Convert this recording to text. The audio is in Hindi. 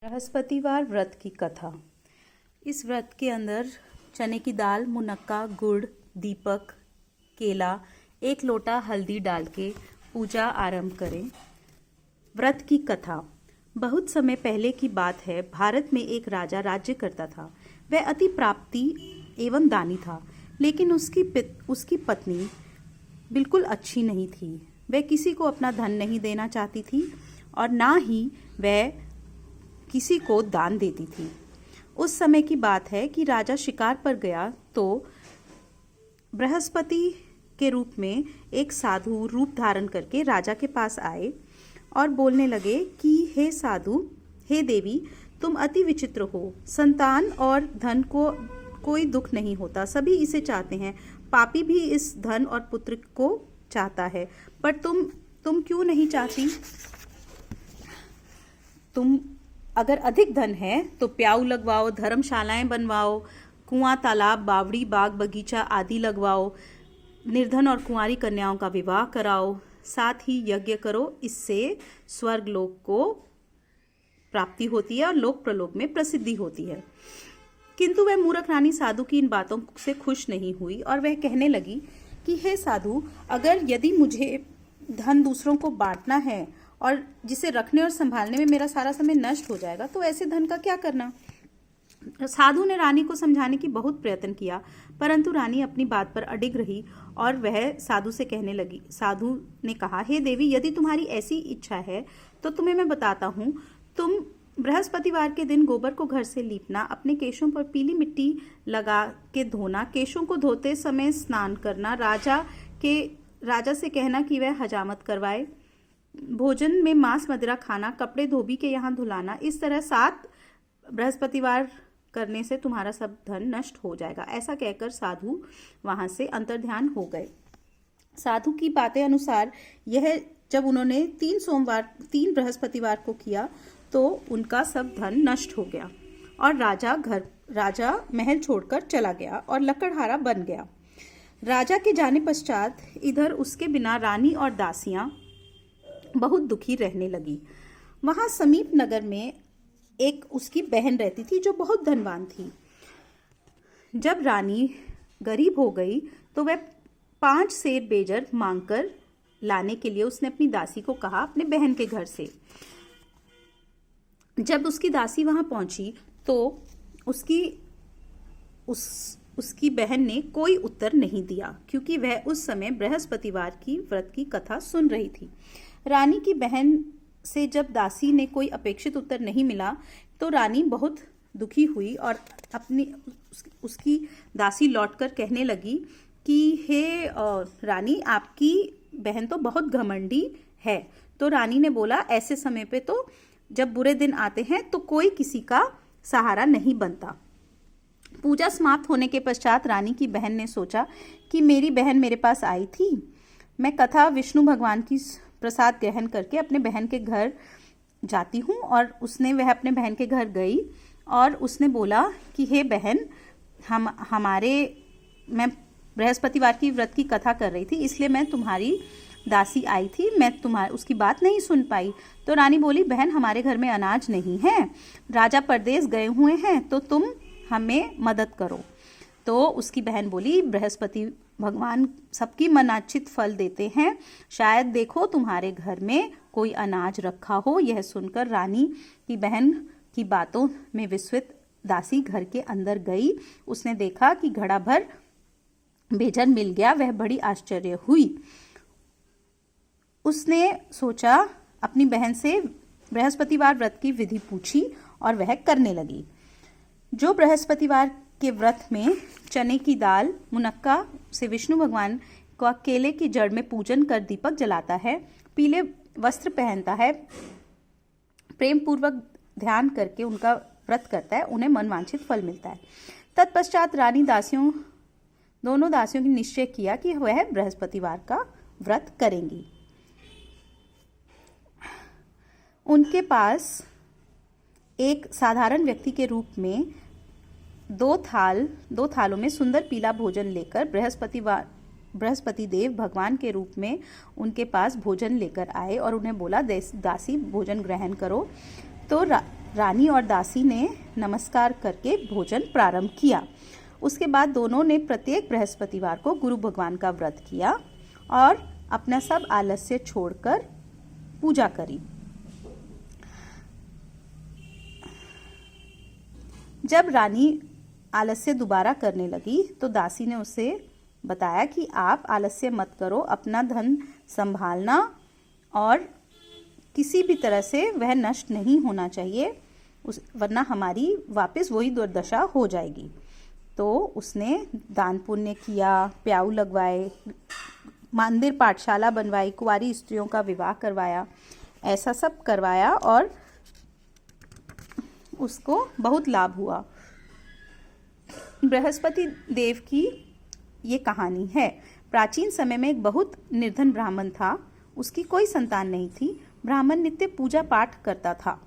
बृहस्पतिवार व्रत की कथा। इस व्रत के अंदर चने की दाल, मुनक्का, गुड़, दीपक, केला, 1 लोटा हल्दी डाल के पूजा आरंभ करें। व्रत की कथा। बहुत समय पहले की बात है। भारत में एक राजा राज्य करता था। वह अति प्राप्ति एवं दानी था, लेकिन उसकी पत्नी बिल्कुल अच्छी नहीं थी। वह किसी को अपना धन नहीं देना चाहती थी और ना ही वह किसी को दान देती थी। उस समय की बात है कि राजा शिकार पर गया तो बृहस्पति के रूप में एक साधु रूप धारण करके राजा के पास आए और बोलने लगे कि हे साधु, हे देवी, तुम अति विचित्र हो। संतान और धन को कोई दुख नहीं होता, सभी इसे चाहते हैं। पापी भी इस धन और पुत्र को चाहता है, पर तुम क्यों नहीं चाहती? तुम अगर अधिक धन है तो प्याऊ लगवाओ, धर्मशालाएं बनवाओ, कुआं, तालाब, बावड़ी, बाग, बगीचा आदि लगवाओ, निर्धन और कुंवारी कन्याओं का विवाह कराओ, साथ ही यज्ञ करो। इससे स्वर्ग लोक को प्राप्ति होती है और लोक प्रलोक में प्रसिद्धि होती है। किंतु वह मूर्ख रानी साधु की इन बातों से खुश नहीं हुई और वह कहने लगी कि हे साधु, यदि मुझे धन दूसरों को बांटना है और जिसे रखने और संभालने में मेरा सारा समय नष्ट हो जाएगा, तो ऐसे धन का क्या करना? साधु ने रानी को समझाने की बहुत प्रयत्न किया, परंतु रानी अपनी बात पर अडिग रही और वह साधु से कहने लगी। साधु ने कहा, हे देवी, यदि तुम्हारी ऐसी इच्छा है तो तुम्हें मैं बताता हूँ। तुम बृहस्पतिवार के दिन गोबर को घर से लीपना, अपने केशों पर पीली मिट्टी लगा के धोना, केशों को धोते समय स्नान करना, राजा से कहना कि वह हजामत करवाए, भोजन में मांस मदिरा खाना, कपड़े धोबी के यहाँ धुलाना। इस तरह 7 बृहस्पतिवार करने से तुम्हारा सब धन नष्ट हो जाएगा। ऐसा कहकर साधु वहां से अंतर्ध्यान हो गए। साधु की बातें अनुसार यह जब उन्होंने 3 बृहस्पतिवार को किया तो उनका सब धन नष्ट हो गया और राजा महल छोड़कर चला गया और लकड़हारा बन गया। राजा के जाने पश्चात इधर उसके बिना रानी और दासियां बहुत दुखी रहने लगी। वहां समीप नगर में एक उसकी बहन रहती थी जो बहुत धनवान थी। जब रानी गरीब हो गई तो वह 5 सेर बेजर मांगकर लाने के लिए उसने अपनी दासी को कहा अपने बहन के घर से। जब उसकी दासी वहां पहुंची तो उसकी बहन ने कोई उत्तर नहीं दिया, क्योंकि वह उस समय बृहस्पतिवार की व्रत की कथा सुन रही थी। रानी की बहन से जब दासी ने कोई अपेक्षित उत्तर नहीं मिला तो रानी बहुत दुखी हुई और उसकी दासी लौटकर कहने लगी कि हे रानी, आपकी बहन तो बहुत घमंडी है। तो रानी ने बोला, ऐसे समय पे तो जब बुरे दिन आते हैं तो कोई किसी का सहारा नहीं बनता। पूजा समाप्त होने के पश्चात रानी की बहन ने सोचा कि मेरी बहन मेरे पास आई थी, मैं कथा विष्णु भगवान की प्रसाद ग्रहण करके अपने बहन के घर जाती हूँ। और वह अपने बहन के घर गई और उसने बोला कि हे बहन, मैं बृहस्पतिवार की व्रत की कथा कर रही थी, इसलिए मैं तुम्हारी दासी आई थी, मैं उसकी बात नहीं सुन पाई। तो रानी बोली, बहन, हमारे घर में अनाज नहीं है, राजा परदेश गए हुए हैं, तो तुम हमें मदद करो। तो उसकी बहन बोली, बृहस्पति भगवान सबकी मनाचित फल देते हैं, शायद देखो तुम्हारे घर में कोई अनाज रखा हो। यह सुनकर रानी की बहन की बातों में विस्मित दासी घर के अंदर गई। उसने देखा कि घड़ा भर बेजर मिल गया। वह बड़ी आश्चर्य हुई। उसने सोचा, अपनी बहन से बृहस्पतिवार व्रत की विधि पूछी और वह करने लगी। जो बृहस्पतिवार के व्रत में चने की दाल, मुनक्का से विष्णु भगवान को केले की जड़ में पूजन कर दीपक जलाता है, पीले वस्त्र पहनता है, प्रेम पूर्वक ध्यान करके उनका व्रत करता है, उन्हें मनवांछित फल मिलता है। तत्पश्चात रानी दोनों दासियों ने निश्चय किया कि वह बृहस्पतिवार का व्रत करेंगी। उनके पास एक साधारण व्यक्ति के रूप में 2 थालों में सुंदर पीला भोजन लेकर बृहस्पति देव भगवान के रूप में उनके पास भोजन लेकर आए और उन्हें बोला, दासी, भोजन ग्रहण करो। तो रानी और दासी ने नमस्कार करके भोजन प्रारंभ किया। उसके बाद दोनों ने प्रत्येक बृहस्पतिवार को गुरु भगवान का व्रत किया और अपना सब आलस्य छोड़कर पूजा करी। जब रानी आलस्य दोबारा करने लगी तो दासी ने उसे बताया कि आप आलस्य मत करो, अपना धन संभालना और किसी भी तरह से वह नष्ट नहीं होना चाहिए, वरना हमारी वापस वही दुर्दशा हो जाएगी। तो उसने दान पुण्य किया, प्याऊ लगवाए, मंदिर पाठशाला बनवाई, कुंवारी स्त्रियों का विवाह करवाया, ऐसा सब करवाया और उसको बहुत लाभ हुआ। बृहस्पति देव की ये कहानी है। प्राचीन समय में एक बहुत निर्धन ब्राह्मण था। उसकी कोई संतान नहीं थी। ब्राह्मण नित्य पूजा पाठ करता था।